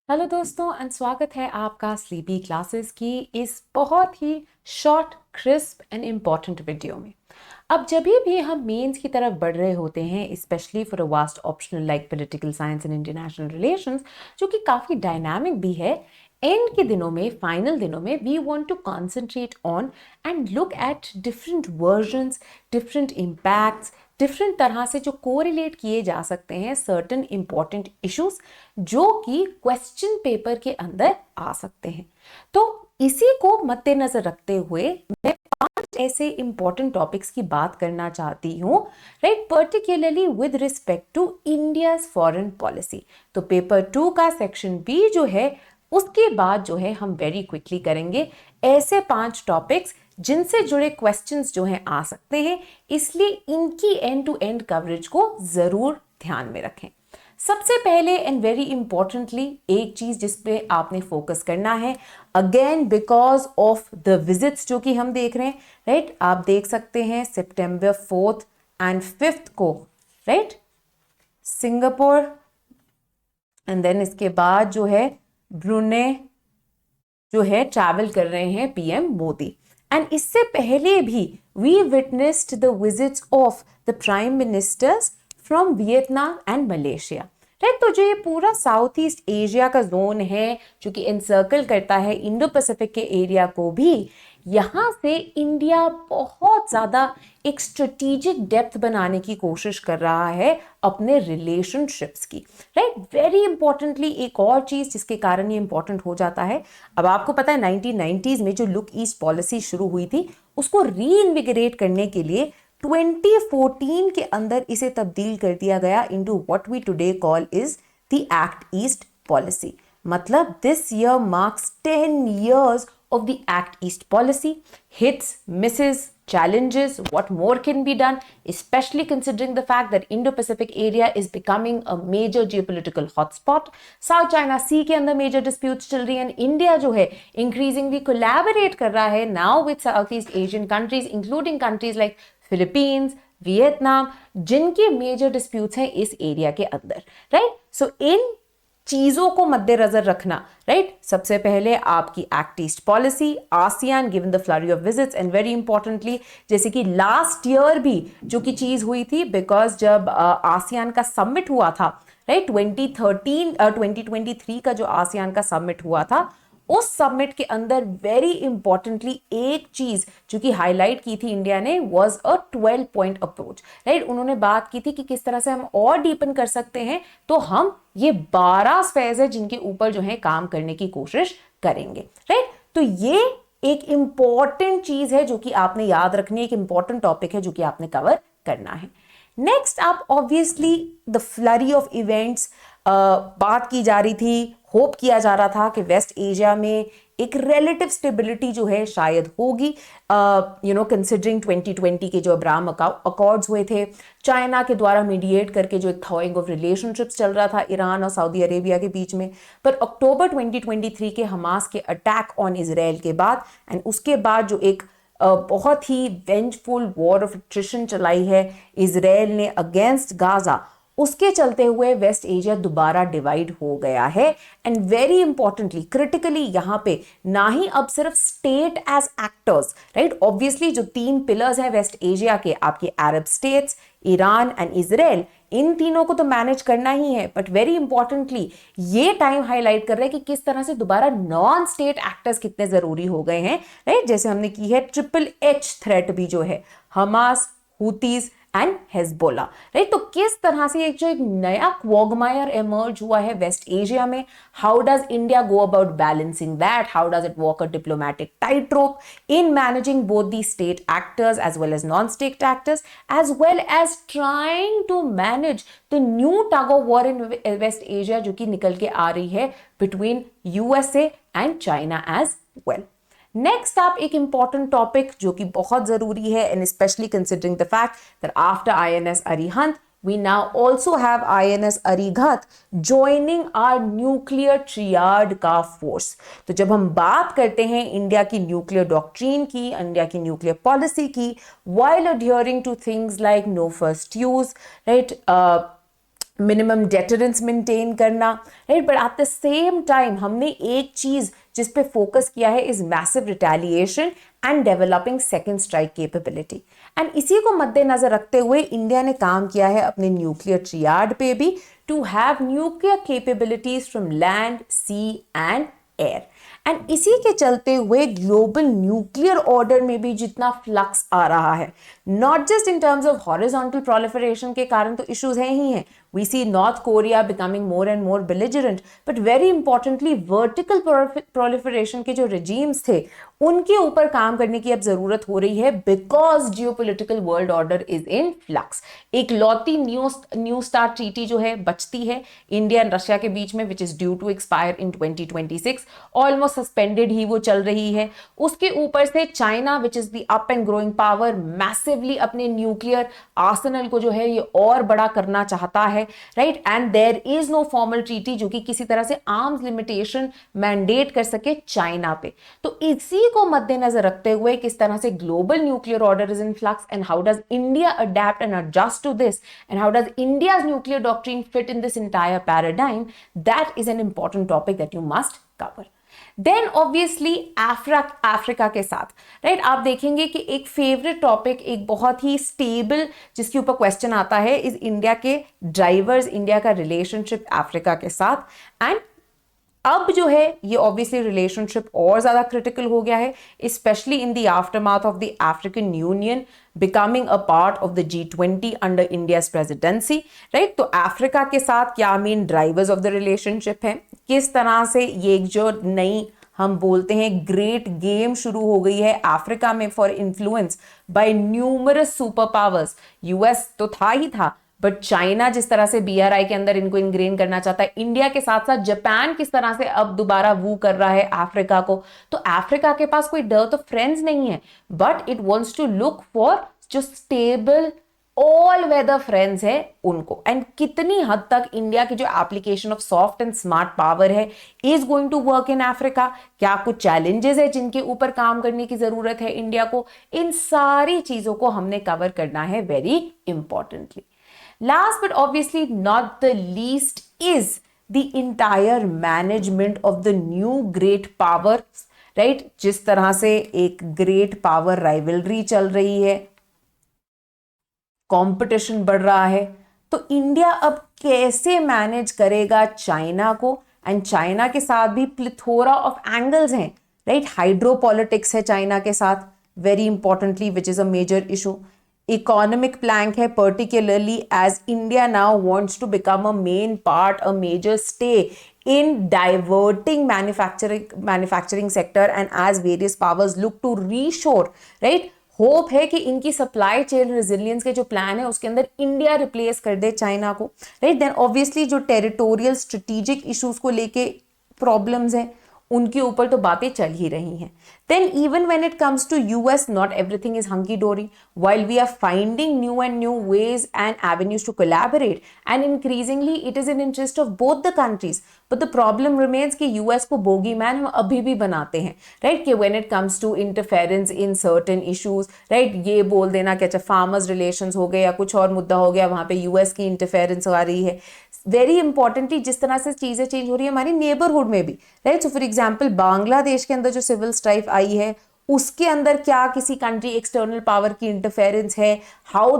Hello दोस्तों and स्वागत है आपका स्लीपी क्लासेस की इस बहुत ही short crisp and important video में। अब जब भी हम मेंस की तरफ बढ़ रहे होते हैं, specially for a vast optional like political science and international relations, जो कि काफ़ी डायनामिक भी है, एंड के दिनों में, फाइनल दिनों में, we want to concentrate on and look at different versions, different impacts, different तरह से जो कोरिलेट किए जा सकते हैं सर्टन इंपॉर्टेंट इश्यूज जो कि क्वेश्चन पेपर के अंदर आ सकते हैं। तो इसी को मद्देनजर रखते हुए मैं 5 ऐसे इंपॉर्टेंट टॉपिक्स की बात करना चाहती हूँ, right, particularly with respect to India's foreign policy. तो पेपर 2 का सेक्शन बी जो है, उसके बाद जो है हम वेरी क्विकली करेंगे ऐसे 5 टॉपिक्स जिनसे जुड़े क्वेश्चंस जो हैं आ सकते हैं, इसलिए इनकी एंड टू एंड कवरेज को जरूर ध्यान में रखें। सबसे पहले एंड वेरी इंपॉर्टेंटली एक चीज जिस पे आपने फोकस करना है, again because of the visits जो कि हम देख रहे हैं, राइट, आप देख सकते हैं सितंबर 4 एंड 5 को, राइट, सिंगापुर, एंड देन इसके बाद जो है ब्रुने जो है ट्रैवल कर रहे हैं पीएम मोदी। एंड इससे पहले भी we witnessed the visits of the prime ministers from Vietnam and Malaysia, right. तो जो ये पूरा साउथ ईस्ट एशिया का जोन है जो कि एनसर्कल करता है इंडो पैसिफिक के एरिया को भी, यहाँ से इंडिया बहुत ज़्यादा एक स्ट्रेटेजिक डेप्थ बनाने की कोशिश कर रहा है अपने रिलेशनशिप्स की, राइट। वेरी इंपॉर्टेंटली एक और चीज़ जिसके कारण ये इंपॉर्टेंट हो जाता है, अब आपको पता है 1990s में जो लुक ईस्ट पॉलिसी शुरू हुई थी उसको री इन्विगरेट करने के लिए 2014 के अंदर इसे तब्दील कर दिया गया into what we today call is the act east policy. मतलब this year marks 10 years of the Act East policy, hits, misses, challenges, what more can be done, especially considering the fact that Indo-Pacific area is becoming a major geopolitical hotspot. South China Sea के अंदर major disputes चल रही हैं, India जो है increasingly collaborate कर रहा है now with Southeast Asian countries, including countries like Philippines, Vietnam, जिनके मेजर डिस्प्यूट्स हैं इस एरिया के अंदर, राइट। सो इन चीजों को मद्देनजर रखना, राइट। सबसे पहले आपकी act east policy, ASEAN given the flurry of visits, and very importantly जैसे कि लास्ट ईयर भी जो कि चीज हुई थी, बिकॉज जब आसियान का समिट हुआ था, राइट, 2023 का जो आसियान का समिट हुआ था, उस समिट के अंदर वेरी इंपॉर्टेंटली एक चीज जो कि हाईलाइट की थी इंडिया ने was a 12 point approach, right. उन्होंने बात की थी कि किस तरह से हम और डीपन कर सकते हैं, तो हम ये 12 स्फेयर्स है जिनके ऊपर जो है काम करने की कोशिश करेंगे, राइट। तो ये एक इंपॉर्टेंट चीज है जो कि आपने याद रखनी है, एक इंपॉर्टेंट टॉपिक है जो कि आपने कवर करना है। नेक्स्ट, आप obviously the flurry of events, बात की जा रही थी, होप किया जा रहा था कि वेस्ट एशिया में एक रिलेटिव स्टेबिलिटी जो है शायद होगी, कंसिडरिंग 2020 के जो अब्राहम अकॉर्ड्स हुए थे, चाइना के द्वारा मीडिएट करके जो एक थॉइंग ऑफ रिलेशनशिप्स चल रहा था ईरान और सऊदी अरेबिया के बीच में। पर अक्टूबर 2023 के हमास के अटैक ऑन इजराइल के बाद एंड उसके बाद जो एक बहुत ही वेंजफुल वॉर ऑफ एट्रिशन चलाई है इजराइल ने अगेंस्ट गाजा, उसके चलते हुए वेस्ट एशिया दोबारा डिवाइड हो गया है। एंड वेरी इंपॉर्टेंटली क्रिटिकली यहाँ पे ना ही अब सिर्फ state as actors, right, obviously जो 3 पिलर्स हैं वेस्ट एशिया के, आपके Arab states, Iran and Israel, इन तीनों को तो मैनेज करना ही है, बट वेरी इंपॉर्टेंटली ये टाइम हाईलाइट कर रहा है कि किस तरह से दोबारा नॉन स्टेट एक्टर्स कितने जरूरी हो गए हैं, राइट। जैसे हमने की है ट्रिपल एच थ्रेट भी जो है, हमास, हुतीज एंड हेजबोला, राइट। तो किस तरह से एक नया क्वॉगमायर इमर्ज हुआ है वेस्ट एशिया में, how does India go about balancing that, how does it walk a diplomatic tight rope in managing both the state actors as well as non state actors, as well as trying to manage the new tug of war in West Asia जो कि निकल के आ रही है between USA and China as well. Next, आप एक important topic जो कि बहुत जरूरी है, and specially considering the fact that after INS Arihant we now also have INS Arighat joining our nuclear triad का फोर्स। तो जब हम बात करते हैं इंडिया की न्यूक्लियर डॉक्ट्रीन की, इंडिया की न्यूक्लियर पॉलिसी की, while adhering to things like no first use, right, minimum deterrence maintain करना, right. But at the same time हमने एक चीज जिस पे फोकस किया है is massive retaliation and developing second strike capability. And इसी को मद्देनजर रखते हुए इंडिया ने काम किया है अपने न्यूक्लियर ट्रियाड पे भी, to have nuclear capabilities from land, sea and air. And इसी के चलते हुए ग्लोबल न्यूक्लियर ऑर्डर में भी जितना फ्लक्स आ रहा है, not just in terms of horizontal proliferation के कारण तो इश्यूज हैं ही हैं, we see North Korea becoming more and more belligerent, but very importantly vertical proliferation के जो regimes थे उनके ऊपर काम करने की अब जरूरत हो रही है, because geopolitical world order is in flux। एक लौती न्यू स्टार्ट ट्रीटी जो है बचती है इंडिया एंड रशिया के बीच में, which is due to expire in 2026, almost suspended ही वो चल रही है। उसके ऊपर से China which is the up and growing power massively अपने न्यूक्लियर आर्सेनल को जो है ये और बड़ा करना चाहता है, right. And there is no formal treaty जो कि किसी तरह से आर्म्स लिमिटेशन मैंडेट कर सके चाइना पे। तो इसी को मद्देनजर रखते हुए किस तरह से global nuclear order is in flux and how does India adapt and adjust to this and how does India's nuclear doctrine fit in this entire paradigm, that is an important topic that you must cover. Then obviously Africa के साथ, right, आप देखेंगे कि एक favourite topic, एक बहुत ही stable जिसके ऊपर क्वेश्चन आता है इज इंडिया के ड्राइवर्स, इंडिया का रिलेशनशिप अफ्रीका के साथ। एंड अब जो है ये ऑब्वियसली रिलेशनशिप और ज्यादा क्रिटिकल हो गया है, specially in the aftermath of the African union becoming a part of the G20 under India's presidency, right. तो अफ्रीका के साथ क्या main drivers of the relationship है, किस तरह से ये जो नई हम बोलते हैं ग्रेट गेम शुरू हो गई है अफ्रीका में for influence by numerous super powers. US तो था ही था, बट चाइना जिस तरह से BRI के अंदर इनको इनग्रेन करना चाहता है, इंडिया के साथ साथ जापान किस तरह से अब दोबारा वू कर रहा है अफ्रीका को। तो अफ्रीका के पास कोई डर्थ ऑफ फ्रेंड्स नहीं है, but it wants to look for जो स्टेबल ऑल वेदर फ्रेंड्स है उनको। एंड कितनी हद तक इंडिया की जो application of soft and smart power है is going to work in Africa, क्या कुछ चैलेंजेस है जिनके ऊपर काम करने की जरूरत है इंडिया को, इन सारी चीजों को हमने कवर करना है very importantly. Last but obviously not the least is the entire management of the new great powers, right? जिस तरह से एक great power rivalry चल रही है, कंपटीशन बढ़ रहा है, तो इंडिया अब कैसे मैनेज करेगा चाइना को। एंड चाइना के साथ भी प्लिथोरा ऑफ एंगल्स हैं, राइट। हाइड्रोपॉलिटिक्स है चाइना के साथ very importantly which is a major issue. Economic plank है particularly as India now wants to become a main part, a major stay in diverting manufacturing sector and as various powers look to reshore, right। Hope है कि इनकी supply chain resilience के जो plan है उसके अंदर India replace कर दे China को, राइट। देन ऑब्वियसली जो टेरिटोरियल स्ट्रेटेजिक इश्यूज को लेके प्रॉब्लम्स हैं उनके ऊपर तो बातें चल ही रही हैं। Then even when it comes to US, not everything is hunky-dory. While we are finding new and new ways and avenues to collaborate, and increasingly it is in interest of both the countries. But the problem remains कि US को bogeyman हम अभी भी बनाते हैं, right? कि when it comes to interference in certain issues, right? ये बोल देना कि अच्छा farmers relations हो गए या कुछ और मुद्दा हो गया, वहाँ पे US की interference आ रही है। वेरी इंपॉर्टेंटली जिस तरह से चीजें चेंज हो रही है हमारी नेबरहुड में भी, right. So for example Bangladesh के अंदर जो सिविल स्ट्राइफ आई है उसके अंदर क्या किसी कंट्री एक्सटर्नल पावर की इंटरफेरेंस है, how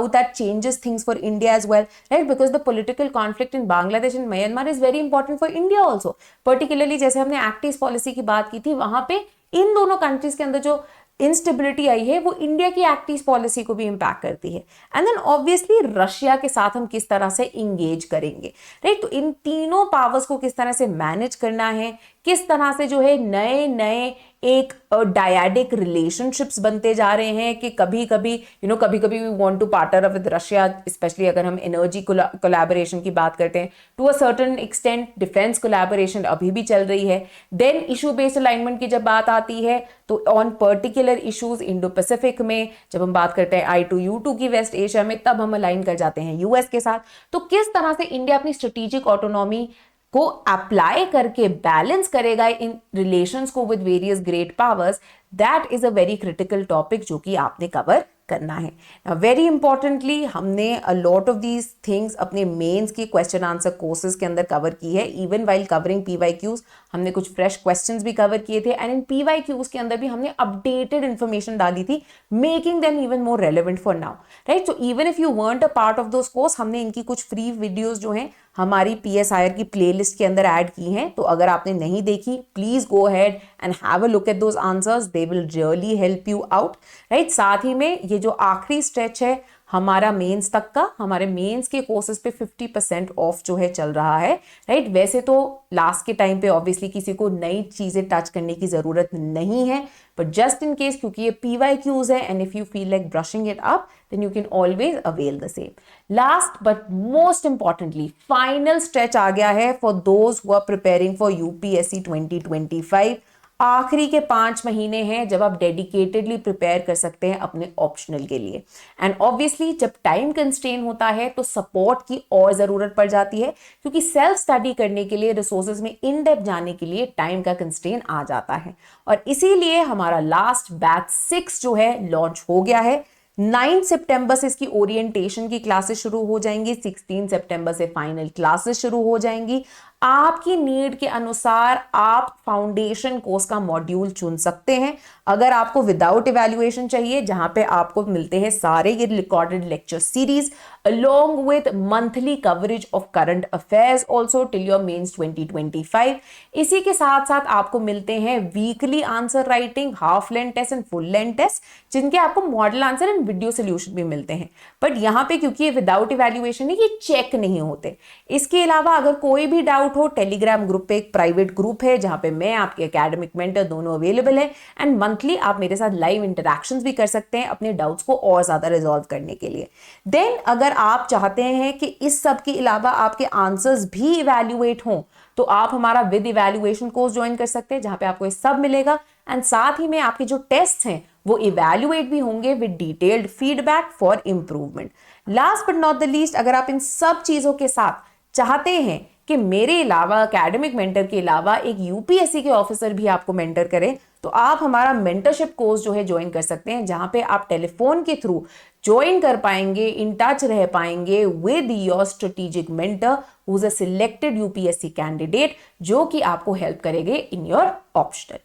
that changes things for India as well, right. Because the political conflict in Bangladesh and Myanmar is very important for India also. Particularly जैसे हमने एक्ट ईस्ट पॉलिसी की बात की थी, वहां पे इन दोनों कंट्रीज के अंदर जो इंस्टेबिलिटी आई है वो इंडिया की एक्ट ईस्ट पॉलिसी को भी इंपैक्ट करती है। एंड देन ऑब्वियसली रशिया के साथ हम किस तरह से इंगेज करेंगे, राइट। तो इन तीनों पावर्स को किस तरह से मैनेज करना है, किस तरह से जो है नए नए एक डायडिक रिलेशनशिप्स बनते जा रहे हैं कि कभी कभी कभी कभी we want to partner with Russia, especially अगर हम एनर्जी कोलैबोरेशन की बात करते हैं, to a certain extent defence collaboration अभी भी चल रही है। देन इशू बेस्ड अलाइनमेंट की जब बात आती है तो on particular issues Indo Pacific में जब हम बात करते हैं I2U2 की वेस्ट एशिया में, तब हम अलाइन कर जाते हैं यूएस के साथ। तो किस तरह से इंडिया अपनी स्ट्रेटेजिक ऑटोनॉमी को अप्लाई करके बैलेंस करेगा इन रिलेशंस को with various great powers, that is a very critical topic जो कि आपने कवर करना है। वेरी इंपॉर्टेंटली हमने a lot of these things अपने मेंस की क्वेश्चन आंसर कोर्सेज के अंदर कवर की है। इवन वाइल कवरिंग PYQs हमने कुछ फ्रेश क्वेश्चंस भी कवर किए थे, एंड इन PYQs के अंदर भी हमने अपडेटेड इन्फॉर्मेशन डाली थी, making them even more relevant for now, right. So even if you weren't a part of those course, हमने इनकी कुछ फ्री वीडियोस जो हैं हमारी PSIR की प्लेलिस्ट के अंदर ऐड की हैं। तो अगर आपने नहीं देखी, please go ahead and have a look at those answers, they will really help you out, right. साथ ही में ये जो आखिरी स्ट्रेच है हमारा मेंस तक का, हमारे मेंस के कोर्सेज पे 50% ऑफ जो है चल रहा है, राइट। वैसे तो लास्ट के टाइम पे ऑब्वियसली किसी को नई चीजें टच करने की जरूरत नहीं है, बट जस्ट इन केस क्योंकि ये PYQs है, and if you feel like brushing it up then you can always avail the same. Last but most importantly final stretch आ गया है for those who are preparing for UPSC 2025। आखिरी के 5 महीने हैं जब आप डेडिकेटेडली प्रिपेयर कर सकते हैं अपने ऑप्शनल के लिए, एंड ऑब्वियसली जब टाइम कंस्ट्रेन होता है तो सपोर्ट की और जरूरत पड़ जाती है, क्योंकि सेल्फ स्टडी करने के लिए, रिसोर्सेज में इन डेप्थ जाने के लिए टाइम का कंस्ट्रेन आ जाता है। और इसीलिए हमारा लास्ट बैच 6 जो है लॉन्च हो गया है। 9 सितंबर से इसकी ओरिएंटेशन की क्लासेस शुरू हो जाएंगी, 16 सितंबर से फाइनल क्लासेस शुरू हो जाएंगी। आपकी नीड के अनुसार आप फाउंडेशन कोर्स का मॉड्यूल चुन सकते हैं। अगर आपको विदाउट इवैल्यूएशन चाहिए, जहां पे आपको मिलते हैं सारे ये recorded lecture series along with monthly coverage of current affairs also till your mains 2025, इसी के साथ साथ आपको मिलते हैं weekly answer writing, half length test and full length test, जिनके आपको model answer and video solution भी मिलते हैं। बट यहाँ पे क्योंकि ये विदाउट इवैल्यूएशन है, ये चेक नहीं होते। इसके अलावा अगर कोई भी डाउट हो, टेलीग्राम ग्रुप पे एक प्राइवेट ग्रुप है जहां पे मैं, आपके एकेडमिक मेंटर दोनों अवेलेबल है, एंड मंथली आप मेरे साथ लाइव इंटरेक्शंस भी कर सकते हैं अपने डाउट्स को और ज्यादा रिजॉल्व करने के लिए। देन अगर आप चाहते हैं कि इस सब के अलावा आपके आंसर्स भी इवैल्यूएट हों, तो आप हमारा विद इवैल्यूएशन कोर्स ज्वाइन कर सकते हैं, जहां पे आपको ये सब मिलेगा, एंड साथ ही में आपके जो टेस्ट हैं वो इवैल्यूएट भी होंगे with detailed feedback for improvement. Last but not the least, अगर आप इन सब चीजों के साथ चाहते हैं कि मेरे अलावा, एकेडमिक मेंटर के अलावा एक UPSC के ऑफिसर भी आपको मेंटर करें, तो आप हमारा मेंटरशिप कोर्स जो है ज्वाइन कर सकते हैं, जहां पे आप टेलीफोन के थ्रू ज्वाइन कर पाएंगे, इन टच रह पाएंगे with your strategic mentor who is a selected UPSC candidate, जो कि आपको हेल्प करेंगे in your optional.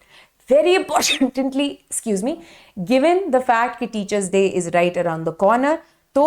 Very importantly, excuse me, given the fact कि Teachers Day is right around the corner, तो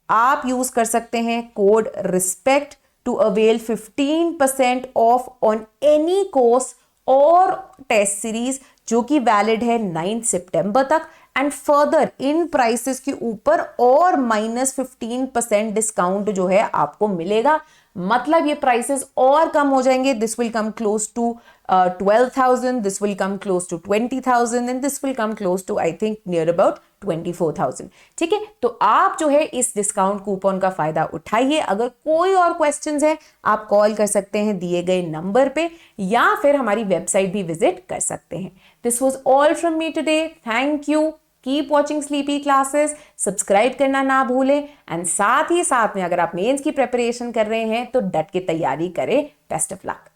आप यूज कर सकते हैं code RESPECT to avail 15% off on any course और टेस्ट सीरीज, जो कि वैलिड है 9 सितंबर तक, एंड फर्दर इन प्राइसेस के ऊपर और -15% डिस्काउंट जो है आपको मिलेगा। मतलब ये प्राइसेस और कम हो जाएंगे। This will come close to 12,000, this will come close to 20,000 and this will come close to I think near about 24,000। ठीक है, तो आप जो है इस डिस्काउंट कूपन का फायदा उठाइए। अगर कोई और क्वेश्चंस है आप कॉल कर सकते हैं दिए गए नंबर पे, या फिर हमारी वेबसाइट भी विजिट कर सकते हैं। This was all from me today, thank you, keep watching sleepy classes, subscribe करना ना भूलें, एंड साथ ही साथ में अगर आप मेंस की प्रिपरेशन कर रहे हैं तो डट के तैयारी करें। Best of luck.